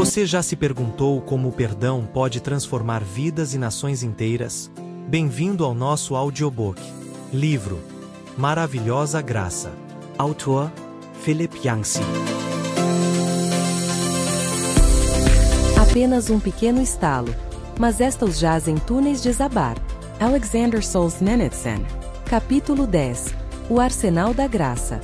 Você já se perguntou como o perdão pode transformar vidas e nações inteiras? Bem-vindo ao nosso audiobook. Livro Maravilhosa Graça. Autor Philip Yancey. Apenas um pequeno estalo. Mas esta os jaz em túneis de Zabar. Alexander Solzhenitsyn. Capítulo 10. O Arsenal da Graça.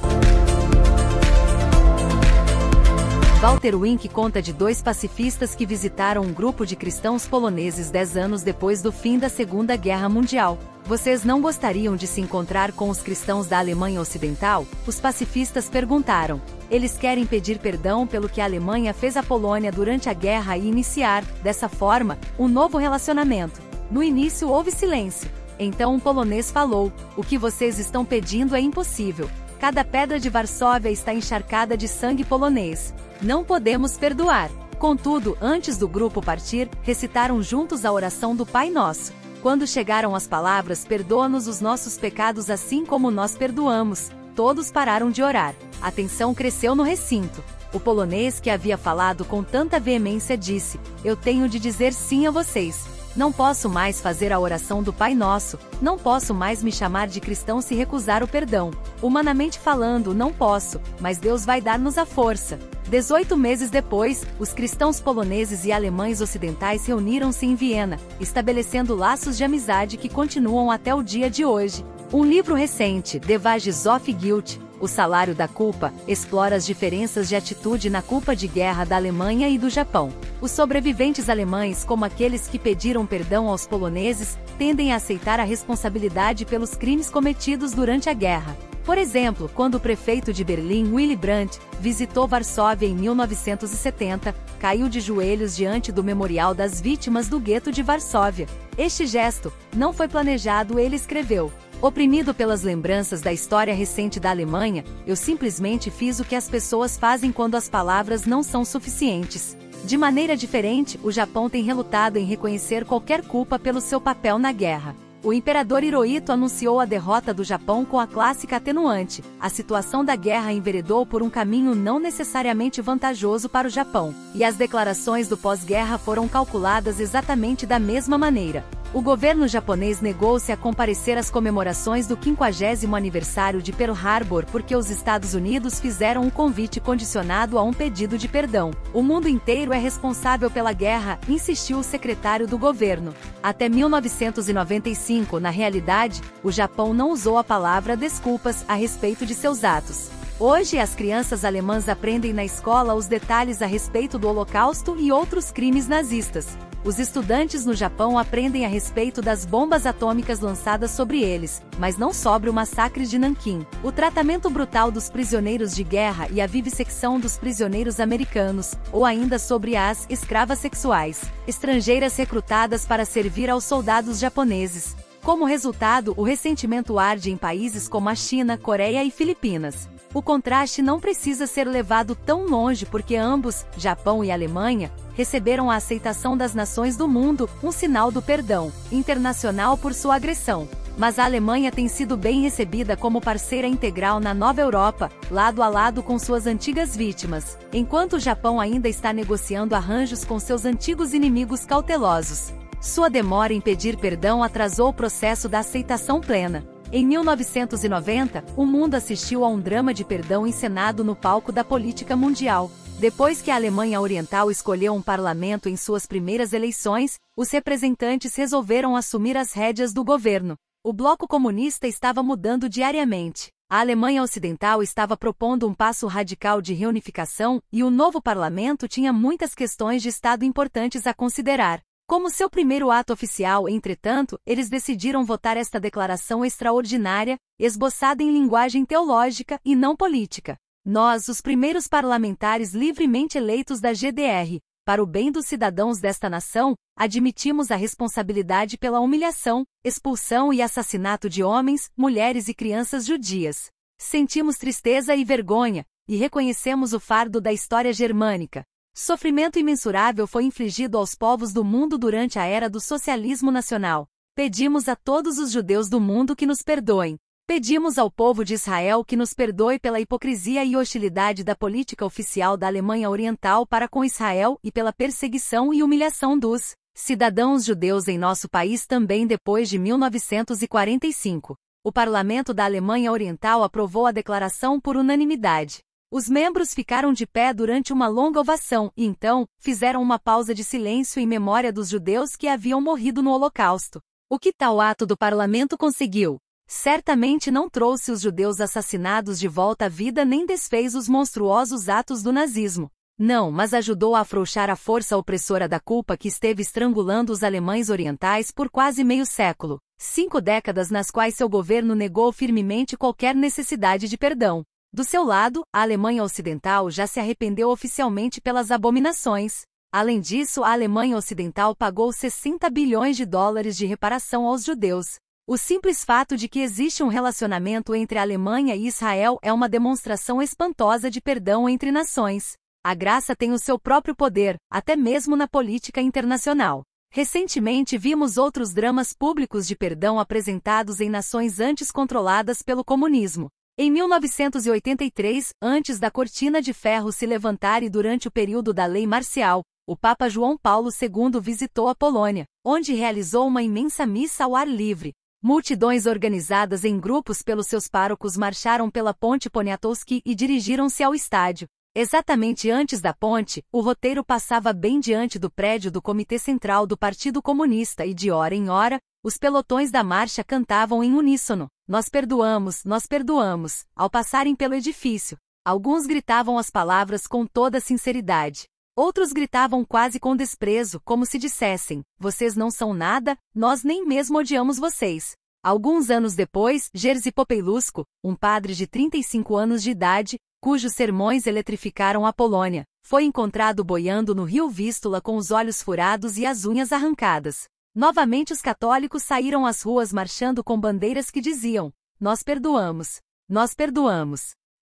Walter Wink conta de dois pacifistas que visitaram um grupo de cristãos poloneses 10 anos depois do fim da Segunda Guerra Mundial. Vocês não gostariam de se encontrar com os cristãos da Alemanha Ocidental? Os pacifistas perguntaram. Eles querem pedir perdão pelo que a Alemanha fez à Polônia durante a guerra e iniciar, dessa forma, um novo relacionamento. No início houve silêncio. Então um polonês falou: "O que vocês estão pedindo é impossível. Cada pedra de Varsóvia está encharcada de sangue polonês. Não podemos perdoar." Contudo, antes do grupo partir, recitaram juntos a oração do Pai Nosso. Quando chegaram as palavras "Perdoa-nos os nossos pecados assim como nós perdoamos", todos pararam de orar. A tensão cresceu no recinto. O polonês que havia falado com tanta veemência disse: "Eu tenho de dizer sim a vocês. Não posso mais fazer a oração do Pai Nosso, não posso mais me chamar de cristão se recusar o perdão. Humanamente falando, não posso, mas Deus vai dar-nos a força." 18 meses depois, os cristãos poloneses e alemães ocidentais reuniram-se em Viena, estabelecendo laços de amizade que continuam até o dia de hoje. Um livro recente, The Wages of Guilt, O Salário da Culpa, explora as diferenças de atitude na culpa de guerra da Alemanha e do Japão. Os sobreviventes alemães, como aqueles que pediram perdão aos poloneses, tendem a aceitar a responsabilidade pelos crimes cometidos durante a guerra. Por exemplo, quando o prefeito de Berlim, Willy Brandt, visitou Varsóvia em 1970, caiu de joelhos diante do memorial das vítimas do gueto de Varsóvia. Este gesto não foi planejado, ele escreveu. Oprimido pelas lembranças da história recente da Alemanha, eu simplesmente fiz o que as pessoas fazem quando as palavras não são suficientes. De maneira diferente, o Japão tem relutado em reconhecer qualquer culpa pelo seu papel na guerra. O imperador Hirohito anunciou a derrota do Japão com a clássica atenuante: a situação da guerra enveredou por um caminho não necessariamente vantajoso para o Japão, e as declarações do pós-guerra foram calculadas exatamente da mesma maneira. O governo japonês negou-se a comparecer às comemorações do 50º aniversário de Pearl Harbor porque os Estados Unidos fizeram um convite condicionado a um pedido de perdão. "O mundo inteiro é responsável pela guerra", insistiu o secretário do governo. Até 1995, na realidade, o Japão não usou a palavra desculpas a respeito de seus atos. Hoje, as crianças alemãs aprendem na escola os detalhes a respeito do Holocausto e outros crimes nazistas. Os estudantes no Japão aprendem a respeito das bombas atômicas lançadas sobre eles, mas não sobre o massacre de Nanquim, o tratamento brutal dos prisioneiros de guerra e a vivissecção dos prisioneiros americanos, ou ainda sobre as escravas sexuais, estrangeiras recrutadas para servir aos soldados japoneses. Como resultado, o ressentimento arde em países como a China, Coreia e Filipinas. O contraste não precisa ser levado tão longe porque ambos, Japão e Alemanha, receberam a aceitação das nações do mundo, um sinal do perdão internacional por sua agressão. Mas a Alemanha tem sido bem recebida como parceira integral na nova Europa, lado a lado com suas antigas vítimas, enquanto o Japão ainda está negociando arranjos com seus antigos inimigos cautelosos. Sua demora em pedir perdão atrasou o processo da aceitação plena. Em 1990, o mundo assistiu a um drama de perdão encenado no palco da política mundial. Depois que a Alemanha Oriental escolheu um parlamento em suas primeiras eleições, os representantes resolveram assumir as rédeas do governo. O bloco comunista estava mudando diariamente. A Alemanha Ocidental estava propondo um passo radical de reunificação, e o novo parlamento tinha muitas questões de Estado importantes a considerar. Como seu primeiro ato oficial, entretanto, eles decidiram votar esta declaração extraordinária, esboçada em linguagem teológica e não política. Nós, os primeiros parlamentares livremente eleitos da GDR, para o bem dos cidadãos desta nação, admitimos a responsabilidade pela humilhação, expulsão e assassinato de homens, mulheres e crianças judias. Sentimos tristeza e vergonha, e reconhecemos o fardo da história germânica. Sofrimento imensurável foi infligido aos povos do mundo durante a era do socialismo nacional. Pedimos a todos os judeus do mundo que nos perdoem. Pedimos ao povo de Israel que nos perdoe pela hipocrisia e hostilidade da política oficial da Alemanha Oriental para com Israel e pela perseguição e humilhação dos cidadãos judeus em nosso país também depois de 1945. O parlamento da Alemanha Oriental aprovou a declaração por unanimidade. Os membros ficaram de pé durante uma longa ovação e então fizeram uma pausa de silêncio em memória dos judeus que haviam morrido no Holocausto. O que tal ato do parlamento conseguiu? Certamente não trouxe os judeus assassinados de volta à vida nem desfez os monstruosos atos do nazismo. Não, mas ajudou a afrouxar a força opressora da culpa que esteve estrangulando os alemães orientais por quase meio século. 5 décadas nas quais seu governo negou firmemente qualquer necessidade de perdão. Do seu lado, a Alemanha Ocidental já se arrependeu oficialmente pelas abominações. Além disso, a Alemanha Ocidental pagou 60 bilhões de dólares de reparação aos judeus. O simples fato de que existe um relacionamento entre a Alemanha e Israel é uma demonstração espantosa de perdão entre nações. A graça tem o seu próprio poder, até mesmo na política internacional. Recentemente vimos outros dramas públicos de perdão apresentados em nações antes controladas pelo comunismo. Em 1983, antes da cortina de ferro se levantar e durante o período da lei marcial, o Papa João Paulo II visitou a Polônia, onde realizou uma imensa missa ao ar livre. Multidões organizadas em grupos pelos seus párocos marcharam pela Ponte Poniatowski e dirigiram-se ao estádio. Exatamente antes da ponte, o roteiro passava bem diante do prédio do Comitê Central do Partido Comunista e de hora em hora, os pelotões da marcha cantavam em uníssono, nós perdoamos, ao passarem pelo edifício. Alguns gritavam as palavras com toda sinceridade. Outros gritavam quase com desprezo, como se dissessem, vocês não são nada, nós nem mesmo odiamos vocês. Alguns anos depois, Jerzy Popieluszko, um padre de 35 anos de idade, cujos sermões eletrificaram a Polônia, foi encontrado boiando no rio Vístula com os olhos furados e as unhas arrancadas. Novamente os católicos saíram às ruas marchando com bandeiras que diziam, nós perdoamos.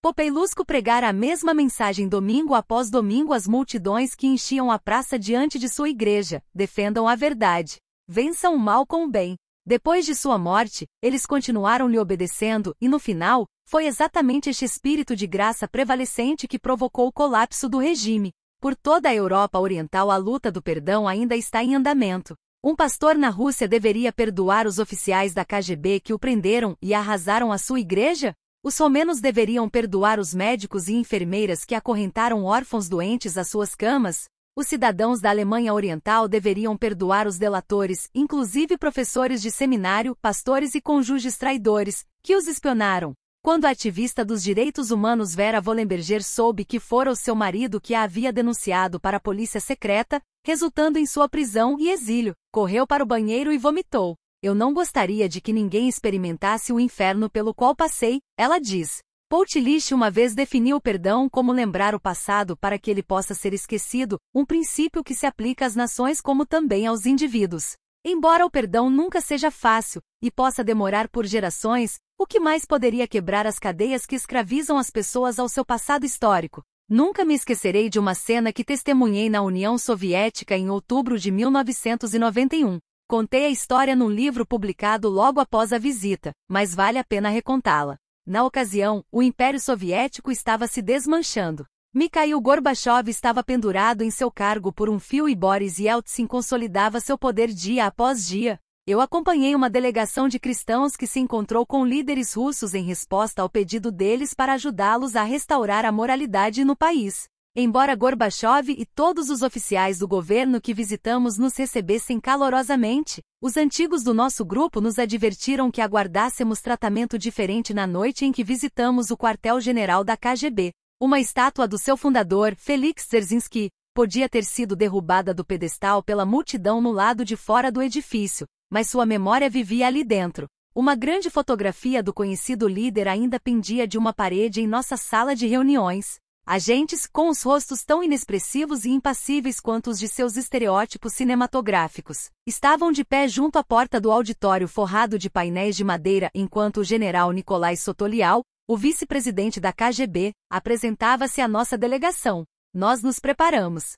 Popieluszko pregara a mesma mensagem domingo após domingo às multidões que enchiam a praça diante de sua igreja, defendam a verdade. Vençam o mal com o bem. Depois de sua morte, eles continuaram lhe obedecendo e no final, foi exatamente este espírito de graça prevalecente que provocou o colapso do regime. Por toda a Europa Oriental a luta do perdão ainda está em andamento. Um pastor na Rússia deveria perdoar os oficiais da KGB que o prenderam e arrasaram a sua igreja? Os romenos deveriam perdoar os médicos e enfermeiras que acorrentaram órfãos doentes às suas camas? Os cidadãos da Alemanha Oriental deveriam perdoar os delatores, inclusive professores de seminário, pastores e cônjuges traidores, que os espionaram. Quando a ativista dos direitos humanos Vera Wollenberger soube que fora o seu marido que a havia denunciado para a polícia secreta, resultando em sua prisão e exílio, correu para o banheiro e vomitou. Eu não gostaria de que ninguém experimentasse o inferno pelo qual passei, ela diz. Pouchlich uma vez definiu o perdão como lembrar o passado para que ele possa ser esquecido, um princípio que se aplica às nações como também aos indivíduos. Embora o perdão nunca seja fácil, e possa demorar por gerações, o que mais poderia quebrar as cadeias que escravizam as pessoas ao seu passado histórico? Nunca me esquecerei de uma cena que testemunhei na União Soviética em outubro de 1991. Contei a história num livro publicado logo após a visita, mas vale a pena recontá-la. Na ocasião, o Império Soviético estava se desmanchando. Mikhail Gorbachev estava pendurado em seu cargo por um fio e Boris Yeltsin consolidava seu poder dia após dia. Eu acompanhei uma delegação de cristãos que se encontrou com líderes russos em resposta ao pedido deles para ajudá-los a restaurar a moralidade no país. Embora Gorbachev e todos os oficiais do governo que visitamos nos recebessem calorosamente, os antigos do nosso grupo nos advertiram que aguardássemos tratamento diferente na noite em que visitamos o quartel-general da KGB. Uma estátua do seu fundador, Felix Dzerzhinsky, podia ter sido derrubada do pedestal pela multidão no lado de fora do edifício, mas sua memória vivia ali dentro. Uma grande fotografia do conhecido líder ainda pendia de uma parede em nossa sala de reuniões. Agentes, com os rostos tão inexpressivos e impassíveis quanto os de seus estereótipos cinematográficos, estavam de pé junto à porta do auditório forrado de painéis de madeira enquanto o general Nikolai Sotolial, o vice-presidente da KGB, apresentava-se à nossa delegação. Nós nos preparamos.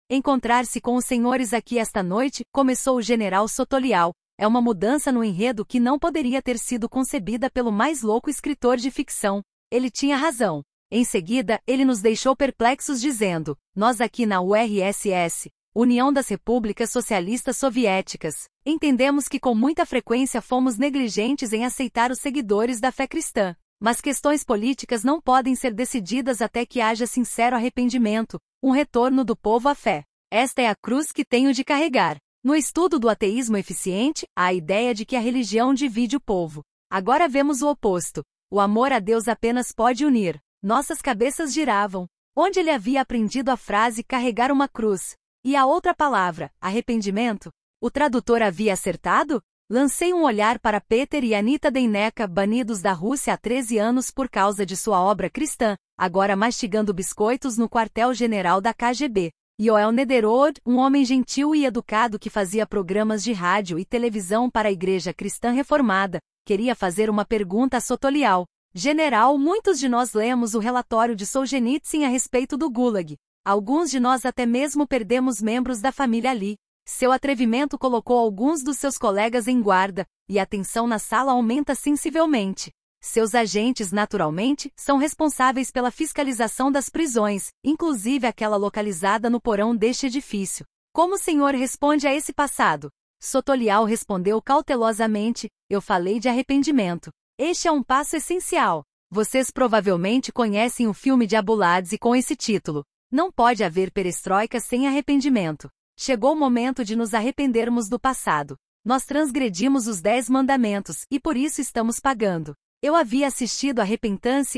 Encontrar-se com os senhores aqui esta noite, começou o general Sotolial, É uma mudança no enredo que não poderia ter sido concebida pelo mais louco escritor de ficção. Ele tinha razão. Em seguida, ele nos deixou perplexos dizendo: nós aqui na URSS, União das Repúblicas Socialistas Soviéticas, entendemos que com muita frequência fomos negligentes em aceitar os seguidores da fé cristã. Mas questões políticas não podem ser decididas até que haja sincero arrependimento, um retorno do povo à fé. Esta é a cruz que tenho de carregar. No estudo do ateísmo eficiente, há a ideia de que a religião divide o povo. Agora vemos o oposto. O amor a Deus apenas pode unir. Nossas cabeças giravam. Onde ele havia aprendido a frase carregar uma cruz? E a outra palavra, arrependimento? O tradutor havia acertado? Lancei um olhar para Peter e Anita Deineka, banidos da Rússia há 13 anos por causa de sua obra cristã, agora mastigando biscoitos no quartel-general da KGB. Yoel Nederod, um homem gentil e educado que fazia programas de rádio e televisão para a Igreja Cristã Reformada, queria fazer uma pergunta a Sotolial. General, muitos de nós lemos o relatório de Solzhenitsyn a respeito do Gulag. Alguns de nós até mesmo perdemos membros da família ali. Seu atrevimento colocou alguns dos seus colegas em guarda, e a tensão na sala aumenta sensivelmente. Seus agentes, naturalmente, são responsáveis pela fiscalização das prisões, inclusive aquela localizada no porão deste edifício. Como o senhor responde a esse passado? Sotolial respondeu cautelosamente: eu falei de arrependimento. Este é um passo essencial. Vocês provavelmente conhecem o filme de Abuladze com esse título. Não pode haver perestroika sem arrependimento. Chegou o momento de nos arrependermos do passado. Nós transgredimos os 10 mandamentos, e por isso estamos pagando. Eu havia assistido a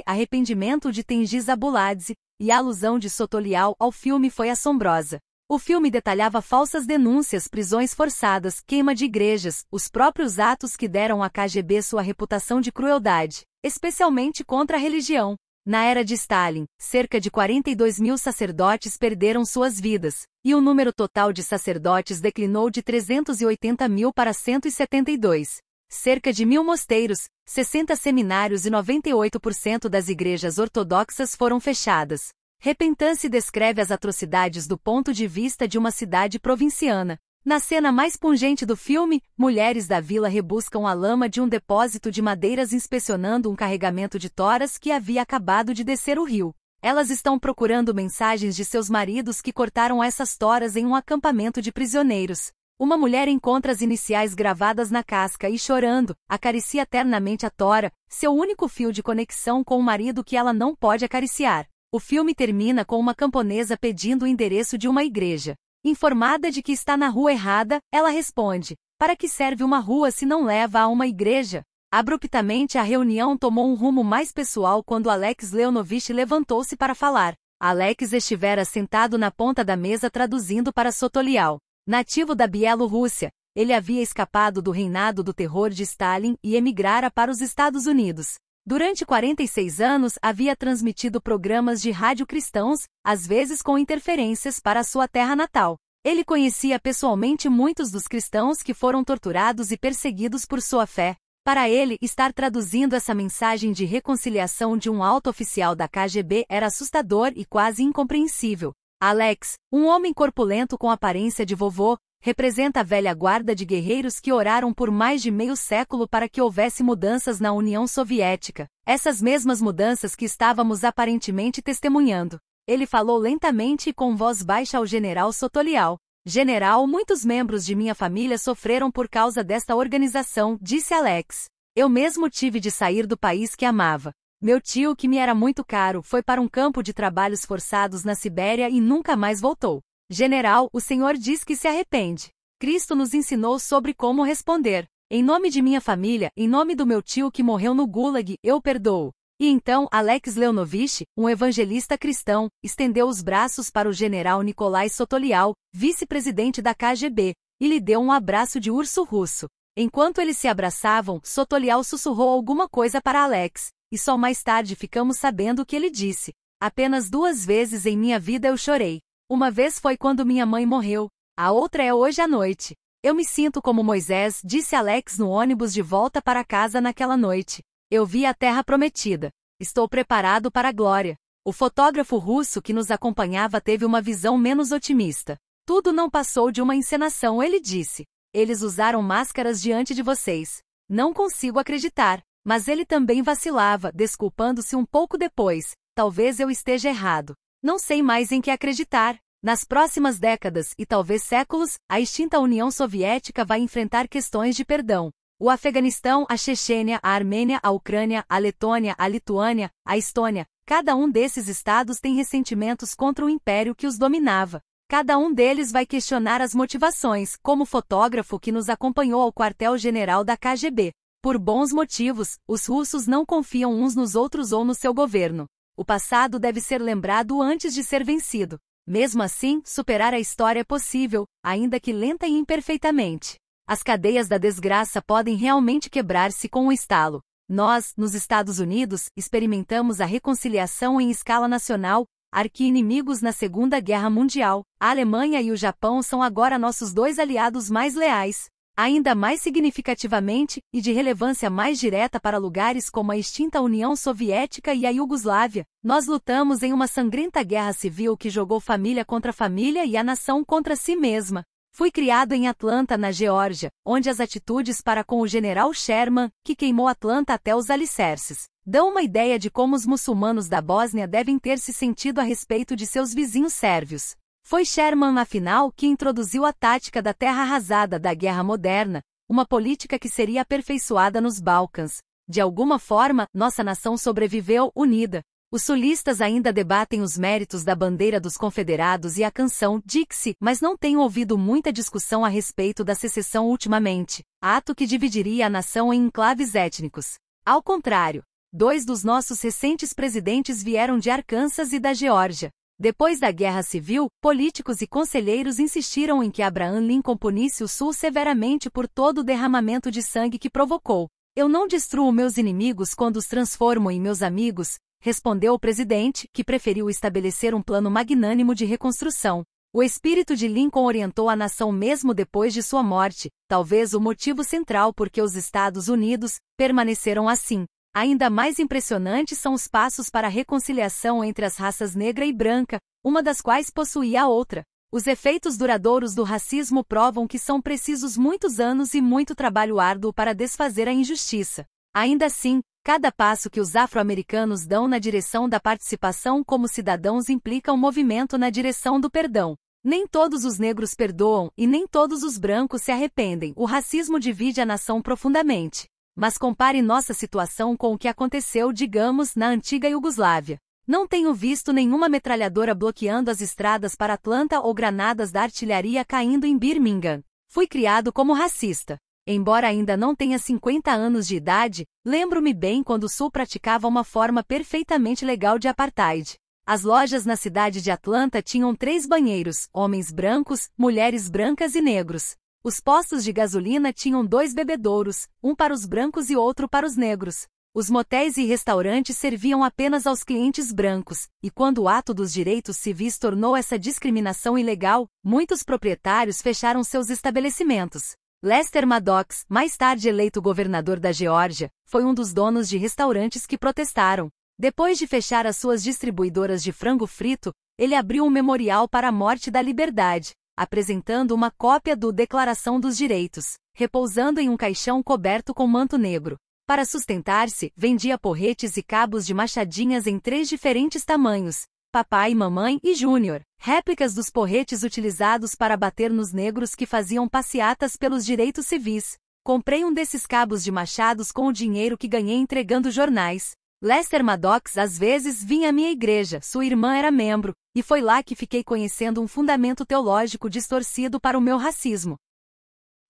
Arrependimento de Tengiz Abuladze, e a alusão de Sotolial ao filme foi assombrosa. O filme detalhava falsas denúncias, prisões forçadas, queima de igrejas, os próprios atos que deram à KGB sua reputação de crueldade, especialmente contra a religião. Na era de Stalin, cerca de 42 mil sacerdotes perderam suas vidas, e o número total de sacerdotes declinou de 380 mil para 172. Cerca de 1.000 mosteiros, 60 seminários e 98% das igrejas ortodoxas foram fechadas. Repentance descreve as atrocidades do ponto de vista de uma cidade provinciana. Na cena mais pungente do filme, mulheres da vila rebuscam a lama de um depósito de madeiras inspecionando um carregamento de toras que havia acabado de descer o rio. Elas estão procurando mensagens de seus maridos que cortaram essas toras em um acampamento de prisioneiros. Uma mulher encontra as iniciais gravadas na casca e, chorando, acaricia ternamente a tora, seu único fio de conexão com o marido que ela não pode acariciar. O filme termina com uma camponesa pedindo o endereço de uma igreja. Informada de que está na rua errada, ela responde: para que serve uma rua se não leva a uma igreja? Abruptamente a reunião tomou um rumo mais pessoal quando Alex Leonovich levantou-se para falar. Alex estivera sentado na ponta da mesa traduzindo para Sotolial. Nativo da Bielorrússia, ele havia escapado do reinado do terror de Stalin e emigrara para os Estados Unidos. Durante 46 anos havia transmitido programas de rádio cristãos, às vezes com interferências para a sua terra natal. Ele conhecia pessoalmente muitos dos cristãos que foram torturados e perseguidos por sua fé. Para ele, estar traduzindo essa mensagem de reconciliação de um alto oficial da KGB era assustador e quase incompreensível. Alex, um homem corpulento com aparência de vovô, representa a velha guarda de guerreiros que oraram por mais de meio século para que houvesse mudanças na União Soviética. Essas mesmas mudanças que estávamos aparentemente testemunhando. Ele falou lentamente e com voz baixa ao general Sotolial. General, muitos membros de minha família sofreram por causa desta organização, disse Alex. Eu mesmo tive de sair do país que amava. Meu tio, que me era muito caro, foi para um campo de trabalhos forçados na Sibéria e nunca mais voltou. General, o senhor diz que se arrepende. Cristo nos ensinou sobre como responder. Em nome de minha família, em nome do meu tio que morreu no Gulag, eu perdoo. E então, Alex Leonovich, um evangelista cristão, estendeu os braços para o general Nikolai Sotolial, vice-presidente da KGB, e lhe deu um abraço de urso russo. Enquanto eles se abraçavam, Sotolial sussurrou alguma coisa para Alex, e só mais tarde ficamos sabendo o que ele disse. Apenas 2 vezes em minha vida eu chorei. Uma vez foi quando minha mãe morreu, a outra é hoje à noite. Eu me sinto como Moisés, disse Alex no ônibus de volta para casa naquela noite. Eu vi a terra prometida. Estou preparado para a glória. O fotógrafo russo que nos acompanhava teve uma visão menos otimista. Tudo não passou de uma encenação, ele disse. Eles usaram máscaras diante de vocês. Não consigo acreditar. Mas ele também vacilava, desculpando-se um pouco depois. Talvez eu esteja errado. Não sei mais em que acreditar. Nas próximas décadas e talvez séculos, a extinta União Soviética vai enfrentar questões de perdão. O Afeganistão, a Chechênia, a Armênia, a Ucrânia, a Letônia, a Lituânia, a Estônia, cada um desses estados tem ressentimentos contra o império que os dominava. Cada um deles vai questionar as motivações, como o fotógrafo que nos acompanhou ao quartel-general da KGB. Por bons motivos, os russos não confiam uns nos outros ou no seu governo. O passado deve ser lembrado antes de ser vencido. Mesmo assim, superar a história é possível, ainda que lenta e imperfeitamente. As cadeias da desgraça podem realmente quebrar-se com um estalo. Nós, nos Estados Unidos, experimentamos a reconciliação em escala nacional, arqui-inimigos na Segunda Guerra Mundial. A Alemanha e o Japão são agora nossos dois aliados mais leais. Ainda mais significativamente, e de relevância mais direta para lugares como a extinta União Soviética e a Iugoslávia, nós lutamos em uma sangrenta guerra civil que jogou família contra família e a nação contra si mesma. Fui criado em Atlanta, na Geórgia, onde as atitudes para com o general Sherman, que queimou Atlanta até os alicerces, dão uma ideia de como os muçulmanos da Bósnia devem ter se sentido a respeito de seus vizinhos sérvios. Foi Sherman, afinal, que introduziu a tática da terra arrasada da guerra moderna, uma política que seria aperfeiçoada nos Balcãs. De alguma forma, nossa nação sobreviveu unida. Os sulistas ainda debatem os méritos da bandeira dos confederados e a canção Dixie, mas não tenho ouvido muita discussão a respeito da secessão ultimamente, ato que dividiria a nação em enclaves étnicos. Ao contrário, 2 dos nossos recentes presidentes vieram de Arkansas e da Geórgia. Depois da Guerra Civil, políticos e conselheiros insistiram em que Abraham Lincoln punisse o Sul severamente por todo o derramamento de sangue que provocou. Eu não destruo meus inimigos quando os transformo em meus amigos, respondeu o presidente, que preferiu estabelecer um plano magnânimo de reconstrução. O espírito de Lincoln orientou a nação mesmo depois de sua morte, talvez o motivo central por que os Estados Unidos permaneceram assim. Ainda mais impressionantes são os passos para a reconciliação entre as raças negra e branca, uma das quais possuía a outra. Os efeitos duradouros do racismo provam que são precisos muitos anos e muito trabalho árduo para desfazer a injustiça. Ainda assim, cada passo que os afro-americanos dão na direção da participação como cidadãos implica um movimento na direção do perdão. Nem todos os negros perdoam e nem todos os brancos se arrependem. O racismo divide a nação profundamente. Mas compare nossa situação com o que aconteceu, digamos, na antiga Iugoslávia. Não tenho visto nenhuma metralhadora bloqueando as estradas para Atlanta ou granadas da artilharia caindo em Birmingham. Fui criado como racista. Embora ainda não tenha 50 anos de idade, lembro-me bem quando o Sul praticava uma forma perfeitamente legal de apartheid. As lojas na cidade de Atlanta tinham 3 banheiros, homens brancos, mulheres brancas e negros. Os postos de gasolina tinham 2 bebedouros, um para os brancos e outro para os negros. Os motéis e restaurantes serviam apenas aos clientes brancos, e quando o ato dos direitos civis tornou essa discriminação ilegal, muitos proprietários fecharam seus estabelecimentos. Lester Maddox, mais tarde eleito governador da Geórgia, foi um dos donos de restaurantes que protestaram. Depois de fechar as suas distribuidoras de frango frito, ele abriu um memorial para a morte da liberdade, apresentando uma cópia do Declaração dos Direitos, repousando em um caixão coberto com manto negro. Para sustentar-se, vendia porretes e cabos de machadinhas em 3 diferentes tamanhos, papai, mamãe e júnior, réplicas dos porretes utilizados para bater nos negros que faziam passeatas pelos direitos civis. Comprei um desses cabos de machados com o dinheiro que ganhei entregando jornais. Lester Maddox às vezes vinha à minha igreja, sua irmã era membro, e foi lá que fiquei conhecendo um fundamento teológico distorcido para o meu racismo.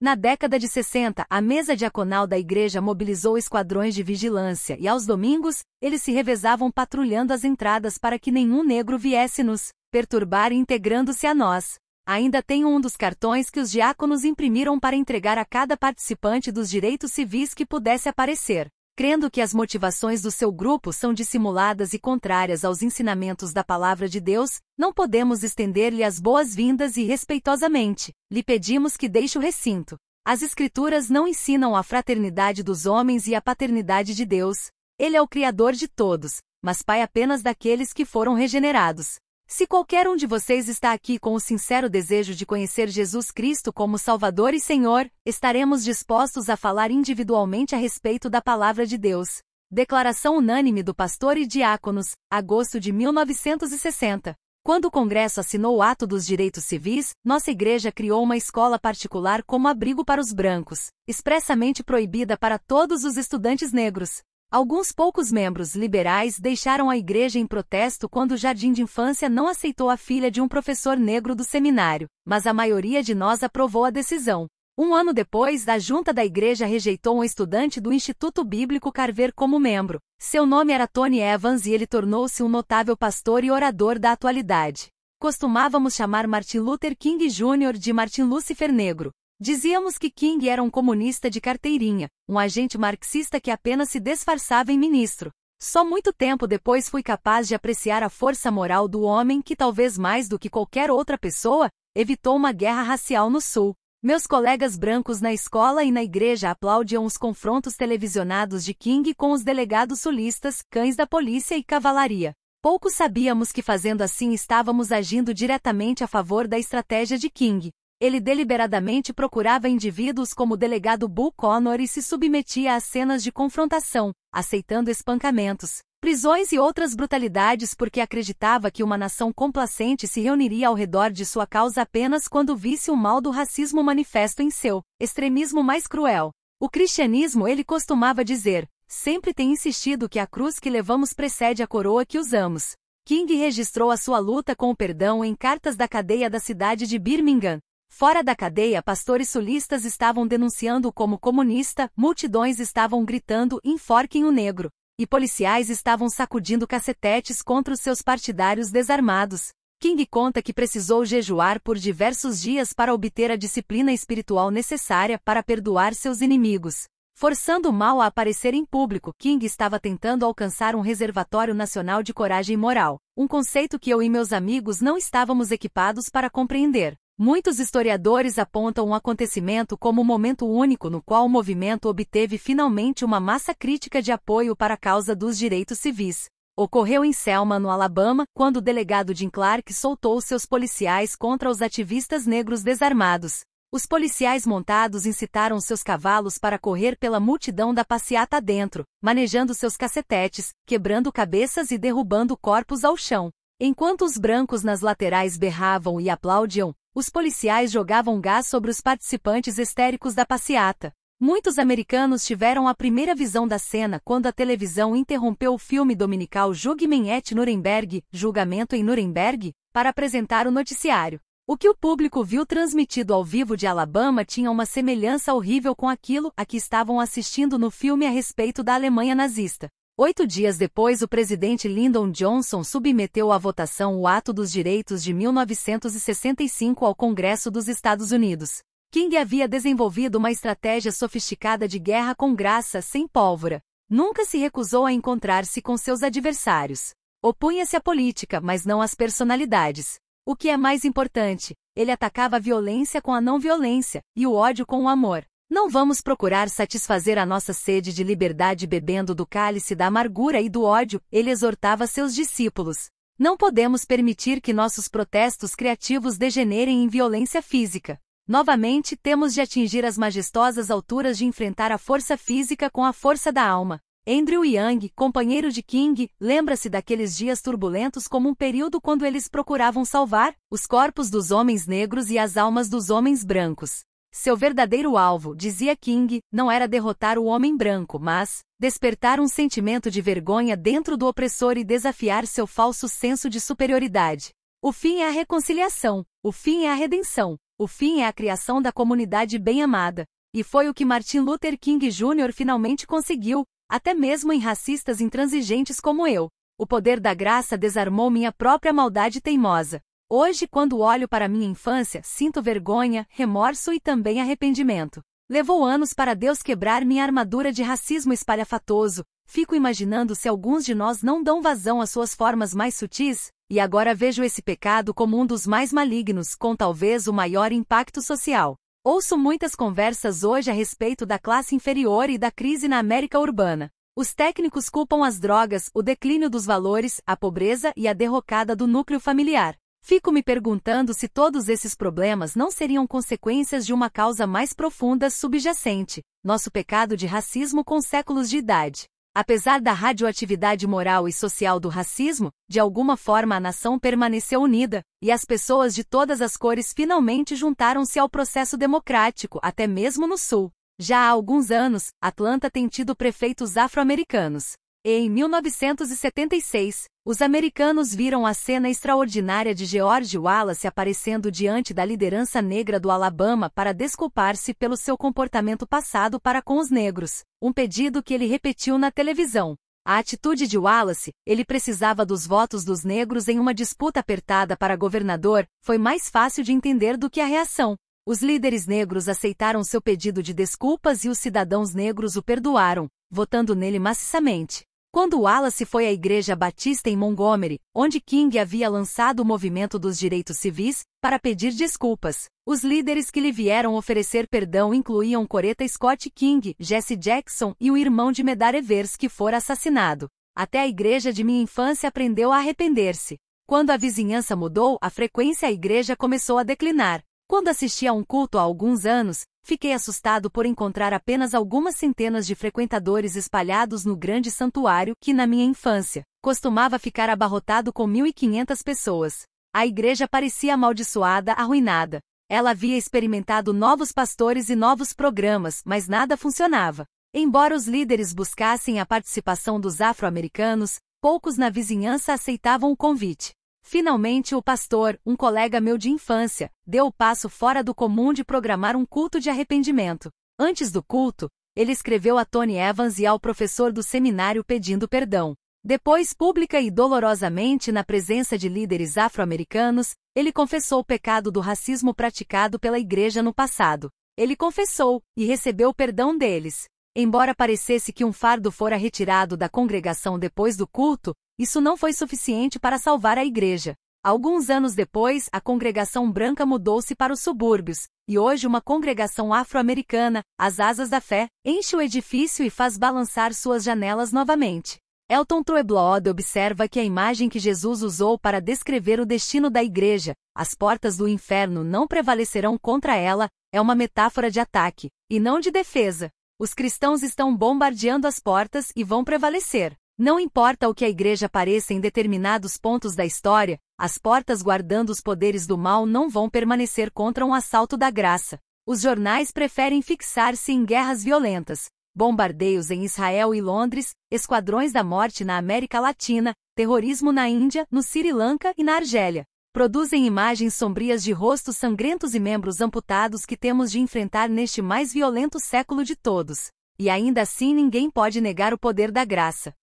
Na década de 60, a mesa diaconal da igreja mobilizou esquadrões de vigilância e aos domingos, eles se revezavam patrulhando as entradas para que nenhum negro viesse nos perturbar integrando-se a nós. Ainda tenho um dos cartões que os diáconos imprimiram para entregar a cada participante dos direitos civis que pudesse aparecer. Crendo que as motivações do seu grupo são dissimuladas e contrárias aos ensinamentos da Palavra de Deus, não podemos estender-lhe as boas-vindas e respeitosamente lhe pedimos que deixe o recinto. As Escrituras não ensinam a fraternidade dos homens e a paternidade de Deus. Ele é o Criador de todos, mas Pai apenas daqueles que foram regenerados. Se qualquer um de vocês está aqui com o sincero desejo de conhecer Jesus Cristo como Salvador e Senhor, estaremos dispostos a falar individualmente a respeito da Palavra de Deus. Declaração unânime do pastor e diáconos, agosto de 1960. Quando o Congresso assinou o Ato dos Direitos Civis, nossa igreja criou uma escola particular como abrigo para os brancos, expressamente proibida para todos os estudantes negros. Alguns poucos membros liberais deixaram a igreja em protesto quando o jardim de infância não aceitou a filha de um professor negro do seminário, mas a maioria de nós aprovou a decisão. Um ano depois, a junta da igreja rejeitou um estudante do Instituto Bíblico Carver como membro. Seu nome era Tony Evans e ele tornou-se um notável pastor e orador da atualidade. Costumávamos chamar Martin Luther King Jr. de Martin Lucifer Negro. Dizíamos que King era um comunista de carteirinha, um agente marxista que apenas se disfarçava em ministro. Só muito tempo depois fui capaz de apreciar a força moral do homem que, talvez mais do que qualquer outra pessoa, evitou uma guerra racial no Sul. Meus colegas brancos na escola e na igreja aplaudiam os confrontos televisionados de King com os delegados sulistas, cães da polícia e cavalaria. Pouco sabíamos que fazendo assim estávamos agindo diretamente a favor da estratégia de King. Ele deliberadamente procurava indivíduos como o delegado Bull Connor e se submetia a cenas de confrontação, aceitando espancamentos, prisões e outras brutalidades porque acreditava que uma nação complacente se reuniria ao redor de sua causa apenas quando visse o mal do racismo manifesto em seu extremismo mais cruel. O cristianismo, ele costumava dizer, sempre tem insistido que a cruz que levamos precede a coroa que usamos. King registrou a sua luta com o perdão em cartas da cadeia da cidade de Birmingham. Fora da cadeia, pastores sulistas estavam denunciando-o como comunista, multidões estavam gritando "enforquem o negro", e policiais estavam sacudindo cacetetes contra os seus partidários desarmados. King conta que precisou jejuar por diversos dias para obter a disciplina espiritual necessária para perdoar seus inimigos. Forçando o mal a aparecer em público, King estava tentando alcançar um reservatório nacional de coragem moral, um conceito que eu e meus amigos não estávamos equipados para compreender. Muitos historiadores apontam um acontecimento como um momento único no qual o movimento obteve finalmente uma massa crítica de apoio para a causa dos direitos civis. Ocorreu em Selma, no Alabama, quando o delegado Jim Clark soltou seus policiais contra os ativistas negros desarmados. Os policiais montados incitaram seus cavalos para correr pela multidão da passeata adentro, manejando seus cacetetes, quebrando cabeças e derrubando corpos ao chão. Enquanto os brancos nas laterais berravam e aplaudiam, os policiais jogavam gás sobre os participantes histéricos da passeata. Muitos americanos tiveram a primeira visão da cena quando a televisão interrompeu o filme dominical Jugement at Nuremberg, Julgamento em Nuremberg, para apresentar o noticiário. O que o público viu transmitido ao vivo de Alabama tinha uma semelhança horrível com aquilo a que estavam assistindo no filme a respeito da Alemanha nazista. 8 dias depois, o presidente Lyndon Johnson submeteu à votação o Ato dos Direitos de 1965 ao Congresso dos Estados Unidos. King havia desenvolvido uma estratégia sofisticada de guerra com graça sem pólvora. Nunca se recusou a encontrar-se com seus adversários. Opunha-se à política, mas não às personalidades. O que é mais importante, ele atacava a violência com a não-violência, e o ódio com o amor. Não vamos procurar satisfazer a nossa sede de liberdade bebendo do cálice da amargura e do ódio, ele exortava seus discípulos. Não podemos permitir que nossos protestos criativos degenerem em violência física. Novamente, temos de atingir as majestosas alturas de enfrentar a força física com a força da alma. Andrew Young, companheiro de King, lembra-se daqueles dias turbulentos como um período quando eles procuravam salvar os corpos dos homens negros e as almas dos homens brancos. Seu verdadeiro alvo, dizia King, não era derrotar o homem branco, mas despertar um sentimento de vergonha dentro do opressor e desafiar seu falso senso de superioridade. O fim é a reconciliação, o fim é a redenção, o fim é a criação da comunidade bem-amada. E foi o que Martin Luther King Jr. finalmente conseguiu, até mesmo em racistas intransigentes como eu. O poder da graça desarmou minha própria maldade teimosa. Hoje, quando olho para minha infância, sinto vergonha, remorso e também arrependimento. Levou anos para Deus quebrar minha armadura de racismo espalhafatoso. Fico imaginando se alguns de nós não dão vazão às suas formas mais sutis, e agora vejo esse pecado como um dos mais malignos, com talvez o maior impacto social. Ouço muitas conversas hoje a respeito da classe inferior e da crise na América urbana. Os técnicos culpam as drogas, o declínio dos valores, a pobreza e a derrocada do núcleo familiar. Fico me perguntando se todos esses problemas não seriam consequências de uma causa mais profunda subjacente, nosso pecado de racismo com séculos de idade. Apesar da radioatividade moral e social do racismo, de alguma forma a nação permaneceu unida, e as pessoas de todas as cores finalmente juntaram-se ao processo democrático, até mesmo no Sul. Já há alguns anos, Atlanta tem tido prefeitos afro-americanos. E em 1976, os americanos viram a cena extraordinária de George Wallace aparecendo diante da liderança negra do Alabama para desculpar-se pelo seu comportamento passado para com os negros, um pedido que ele repetiu na televisão. A atitude de Wallace, ele precisava dos votos dos negros em uma disputa apertada para governador, foi mais fácil de entender do que a reação. Os líderes negros aceitaram seu pedido de desculpas e os cidadãos negros o perdoaram, votando nele maciçamente. Quando Wallace foi à Igreja Batista em Montgomery, onde King havia lançado o movimento dos direitos civis, para pedir desculpas, os líderes que lhe vieram oferecer perdão incluíam Coretta Scott King, Jesse Jackson e o irmão de Medgar Evers que fora assassinado. Até a igreja de minha infância aprendeu a arrepender-se. Quando a vizinhança mudou, a frequência à igreja começou a declinar. Quando assisti a um culto há alguns anos, fiquei assustado por encontrar apenas algumas centenas de frequentadores espalhados no grande santuário que, na minha infância, costumava ficar abarrotado com 1.500 pessoas. A igreja parecia amaldiçoada, arruinada. Ela havia experimentado novos pastores e novos programas, mas nada funcionava. Embora os líderes buscassem a participação dos afro-americanos, poucos na vizinhança aceitavam o convite. Finalmente o pastor, um colega meu de infância, deu o passo fora do comum de programar um culto de arrependimento. Antes do culto, ele escreveu a Tony Evans e ao professor do seminário pedindo perdão. Depois, pública e dolorosamente na presença de líderes afro-americanos, ele confessou o pecado do racismo praticado pela igreja no passado. Ele confessou, e recebeu o perdão deles. Embora parecesse que um fardo fora retirado da congregação depois do culto, isso não foi suficiente para salvar a igreja. Alguns anos depois, a congregação branca mudou-se para os subúrbios, e hoje uma congregação afro-americana, as Asas da Fé, enche o edifício e faz balançar suas janelas novamente. Elton Trueblood observa que a imagem que Jesus usou para descrever o destino da igreja, as portas do inferno não prevalecerão contra ela, é uma metáfora de ataque, e não de defesa. Os cristãos estão bombardeando as portas e vão prevalecer. Não importa o que a igreja pareça em determinados pontos da história, as portas guardando os poderes do mal não vão permanecer contra um assalto da graça. Os jornais preferem fixar-se em guerras violentas, bombardeios em Israel e Londres, esquadrões da morte na América Latina, terrorismo na Índia, no Sri Lanka e na Argélia. Produzem imagens sombrias de rostos sangrentos e membros amputados que temos de enfrentar neste mais violento século de todos. E ainda assim ninguém pode negar o poder da graça.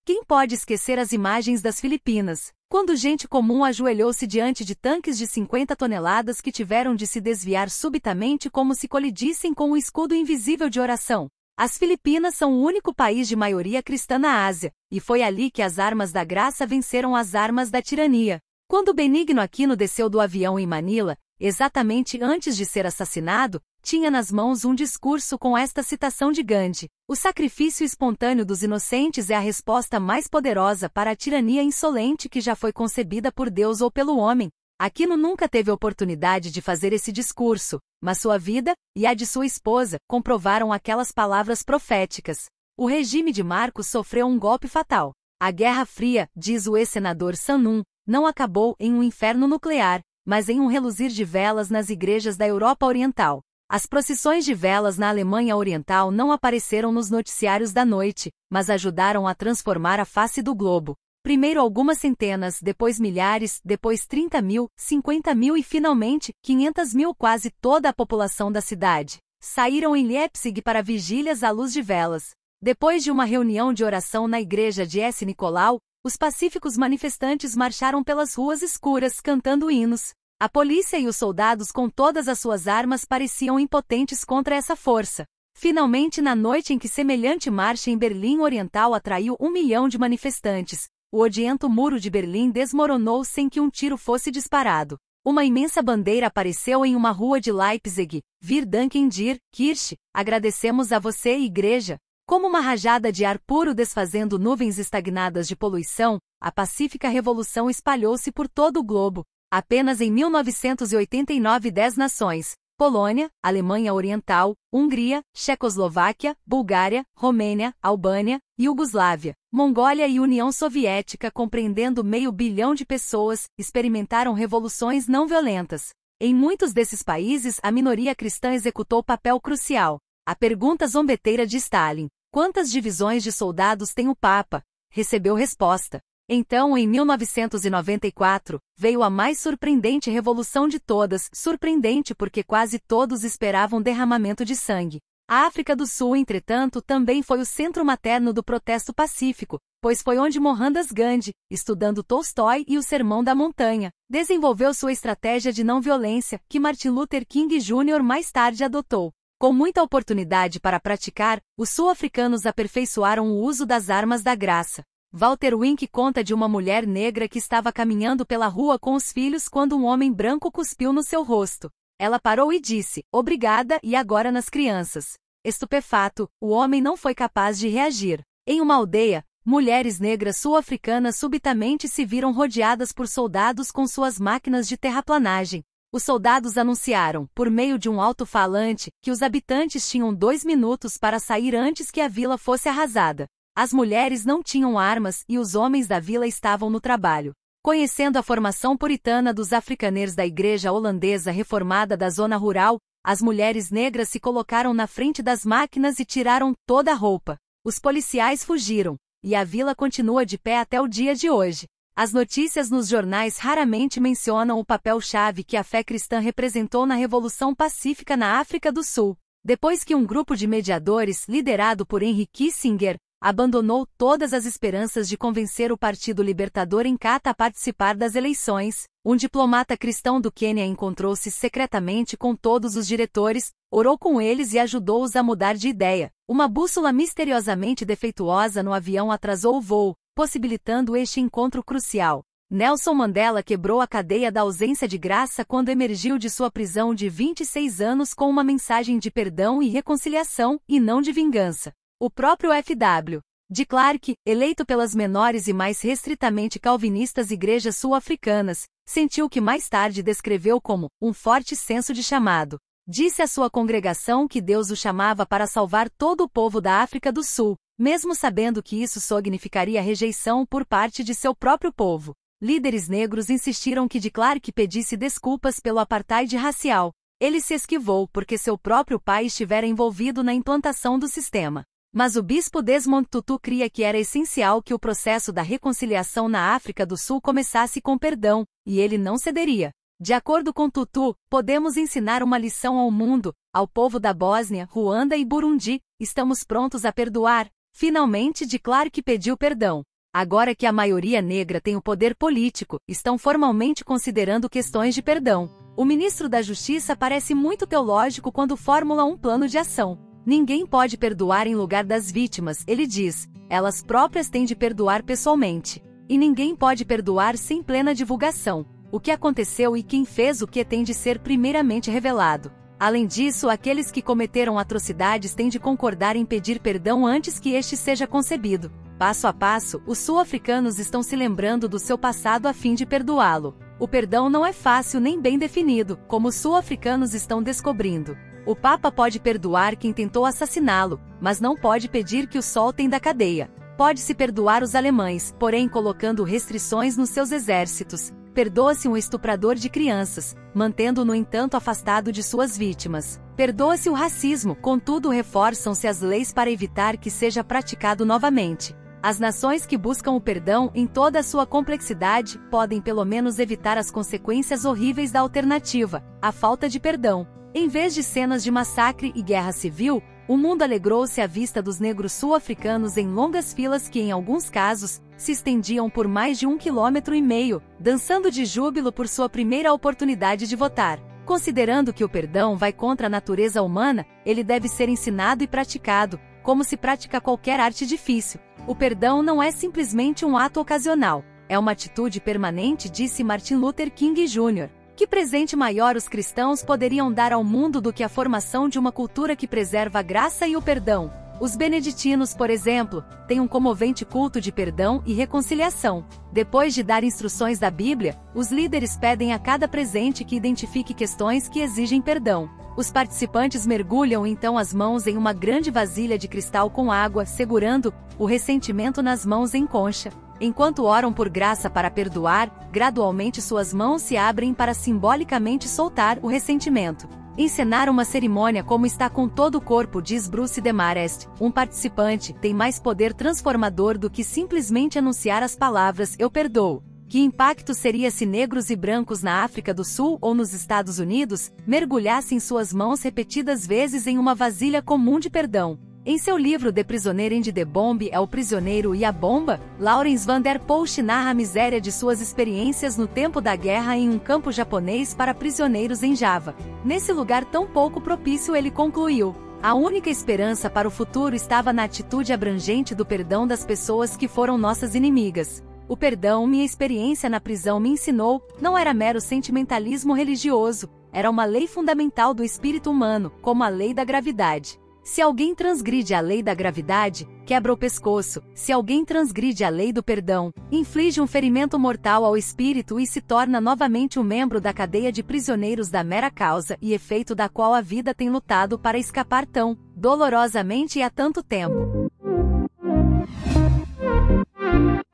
Quem pode esquecer as imagens das Filipinas, quando gente comum ajoelhou-se diante de tanques de 50 toneladas que tiveram de se desviar subitamente como se colidissem com o escudo invisível de oração? As Filipinas são o único país de maioria cristã na Ásia, e foi ali que as armas da graça venceram as armas da tirania. Quando Benigno Aquino desceu do avião em Manila, exatamente antes de ser assassinado, tinha nas mãos um discurso com esta citação de Gandhi: o sacrifício espontâneo dos inocentes é a resposta mais poderosa para a tirania insolente que já foi concebida por Deus ou pelo homem. Aquino nunca teve oportunidade de fazer esse discurso, mas sua vida, e a de sua esposa, comprovaram aquelas palavras proféticas. O regime de Marcos sofreu um golpe fatal. A Guerra Fria, diz o ex-senador Sun Nun, não acabou em um inferno nuclear, mas em um reluzir de velas nas igrejas da Europa Oriental. As procissões de velas na Alemanha Oriental não apareceram nos noticiários da noite, mas ajudaram a transformar a face do globo. Primeiro algumas centenas, depois milhares, depois 30 mil, 50 mil e finalmente 500 mil. Quase toda a população da cidade saíram em Leipzig para vigílias à luz de velas. Depois de uma reunião de oração na igreja de S. Nicolau, os pacíficos manifestantes marcharam pelas ruas escuras cantando hinos. A polícia e os soldados com todas as suas armas pareciam impotentes contra essa força. Finalmente, na noite em que semelhante marcha em Berlim Oriental atraiu 1 milhão de manifestantes, o odiento muro de Berlim desmoronou sem que um tiro fosse disparado. Uma imensa bandeira apareceu em uma rua de Leipzig: Wir danken dir, Kirche, agradecemos a você, igreja. Como uma rajada de ar puro desfazendo nuvens estagnadas de poluição, a pacífica revolução espalhou-se por todo o globo. Apenas em 1989 10 nações, Polônia, Alemanha Oriental, Hungria, Checoslováquia, Bulgária, Romênia, Albânia, Iugoslávia, Mongólia e União Soviética, compreendendo 500 milhão de pessoas, experimentaram revoluções não violentas. Em muitos desses países, a minoria cristã executou papel crucial. A pergunta zombeteira de Stalin, quantas divisões de soldados tem o Papa? Recebeu resposta. Então, em 1994, veio a mais surpreendente revolução de todas, surpreendente porque quase todos esperavam derramamento de sangue. A África do Sul, entretanto, também foi o centro materno do protesto pacífico, pois foi onde Mohandas Gandhi, estudando Tolstói e o Sermão da Montanha, desenvolveu sua estratégia de não violência, que Martin Luther King Jr. mais tarde adotou. Com muita oportunidade para praticar, os sul-africanos aperfeiçoaram o uso das armas da graça. Walter Wink conta de uma mulher negra que estava caminhando pela rua com os filhos quando um homem branco cuspiu no seu rosto. Ela parou e disse, obrigada, e agora nas crianças. Estupefato, o homem não foi capaz de reagir. Em uma aldeia, mulheres negras sul-africanas subitamente se viram rodeadas por soldados com suas máquinas de terraplanagem. Os soldados anunciaram, por meio de um alto-falante, que os habitantes tinham 2 minutos para sair antes que a vila fosse arrasada. As mulheres não tinham armas e os homens da vila estavam no trabalho. Conhecendo a formação puritana dos africaneiros da igreja holandesa reformada da zona rural, as mulheres negras se colocaram na frente das máquinas e tiraram toda a roupa. Os policiais fugiram, e a vila continua de pé até o dia de hoje. As notícias nos jornais raramente mencionam o papel-chave que a fé cristã representou na Revolução Pacífica na África do Sul. Depois que um grupo de mediadores, liderado por Henry Kissinger, abandonou todas as esperanças de convencer o Partido Libertador Inkatha a participar das eleições, um diplomata cristão do Quênia encontrou-se secretamente com todos os diretores, orou com eles e ajudou-os a mudar de ideia. Uma bússola misteriosamente defeituosa no avião atrasou o voo, possibilitando este encontro crucial. Nelson Mandela quebrou a cadeia da ausência de graça quando emergiu de sua prisão de 26 anos com uma mensagem de perdão e reconciliação, e não de vingança. O próprio F.W. de Klerk, eleito pelas menores e mais restritamente calvinistas igrejas sul-africanas, sentiu o que mais tarde descreveu como um forte senso de chamado. Disse à sua congregação que Deus o chamava para salvar todo o povo da África do Sul, mesmo sabendo que isso significaria rejeição por parte de seu próprio povo. Líderes negros insistiram que de Klerk pedisse desculpas pelo apartheid racial. Ele se esquivou porque seu próprio pai estivera envolvido na implantação do sistema. Mas o bispo Desmond Tutu cria que era essencial que o processo da reconciliação na África do Sul começasse com perdão, e ele não cederia. De acordo com Tutu, podemos ensinar uma lição ao mundo, ao povo da Bósnia, Ruanda e Burundi, estamos prontos a perdoar. Finalmente de Klerk pediu perdão. Agora que a maioria negra tem o poder político, estão formalmente considerando questões de perdão. O ministro da Justiça parece muito teológico quando formula um plano de ação. Ninguém pode perdoar em lugar das vítimas, ele diz. Elas próprias têm de perdoar pessoalmente. E ninguém pode perdoar sem plena divulgação. O que aconteceu e quem fez o que tem de ser primeiramente revelado. Além disso, aqueles que cometeram atrocidades têm de concordar em pedir perdão antes que este seja concebido. Passo a passo, os sul-africanos estão se lembrando do seu passado a fim de perdoá-lo. O perdão não é fácil nem bem definido, como os sul-africanos estão descobrindo. O Papa pode perdoar quem tentou assassiná-lo, mas não pode pedir que o soltem da cadeia. Pode-se perdoar os alemães, porém colocando restrições nos seus exércitos. Perdoa-se um estuprador de crianças, mantendo-o no entanto afastado de suas vítimas. Perdoa-se o racismo, contudo reforçam-se as leis para evitar que seja praticado novamente. As nações que buscam o perdão em toda a sua complexidade podem pelo menos evitar as consequências horríveis da alternativa, a falta de perdão. Em vez de cenas de massacre e guerra civil, o mundo alegrou-se à vista dos negros sul-africanos em longas filas que, em alguns casos, se estendiam por mais de 1,5 km, dançando de júbilo por sua primeira oportunidade de votar. Considerando que o perdão vai contra a natureza humana, ele deve ser ensinado e praticado, como se pratica qualquer arte difícil. O perdão não é simplesmente um ato ocasional, é uma atitude permanente, disse Martin Luther King Jr. Que presente maior os cristãos poderiam dar ao mundo do que a formação de uma cultura que preserva a graça e o perdão? Os beneditinos, por exemplo, têm um comovente culto de perdão e reconciliação. Depois de dar instruções da Bíblia, os líderes pedem a cada presente que identifique questões que exigem perdão. Os participantes mergulham então as mãos em uma grande vasilha de cristal com água, segurando o ressentimento nas mãos em concha. Enquanto oram por graça para perdoar, gradualmente suas mãos se abrem para simbolicamente soltar o ressentimento. Encenar uma cerimônia como está com todo o corpo, diz Bruce Demarest, um participante, tem mais poder transformador do que simplesmente anunciar as palavras "eu perdoo". Que impacto seria se negros e brancos na África do Sul ou nos Estados Unidos mergulhassem suas mãos repetidas vezes em uma vasilha comum de perdão? Em seu livro The Prisoner and the Bomb, É o Prisioneiro e a Bomba, Lawrence van der Post narra a miséria de suas experiências no tempo da guerra em um campo japonês para prisioneiros em Java. Nesse lugar tão pouco propício, ele concluiu: a única esperança para o futuro estava na atitude abrangente do perdão das pessoas que foram nossas inimigas. O perdão, minha experiência na prisão me ensinou, não era mero sentimentalismo religioso, era uma lei fundamental do espírito humano, como a lei da gravidade. Se alguém transgride a lei da gravidade, quebra o pescoço. Se alguém transgride a lei do perdão, inflige um ferimento mortal ao espírito e se torna novamente um membro da cadeia de prisioneiros da mera causa e efeito da qual a vida tem lutado para escapar tão dolorosamente e há tanto tempo.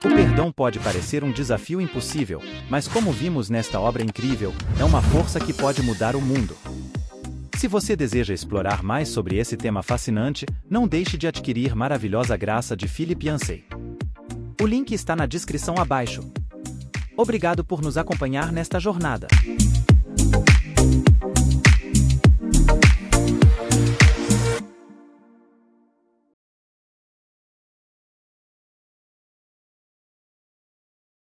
O perdão pode parecer um desafio impossível, mas como vimos nesta obra incrível, é uma força que pode mudar o mundo. Se você deseja explorar mais sobre esse tema fascinante, não deixe de adquirir Maravilhosa Graça de Philip Yancey. O link está na descrição abaixo. Obrigado por nos acompanhar nesta jornada.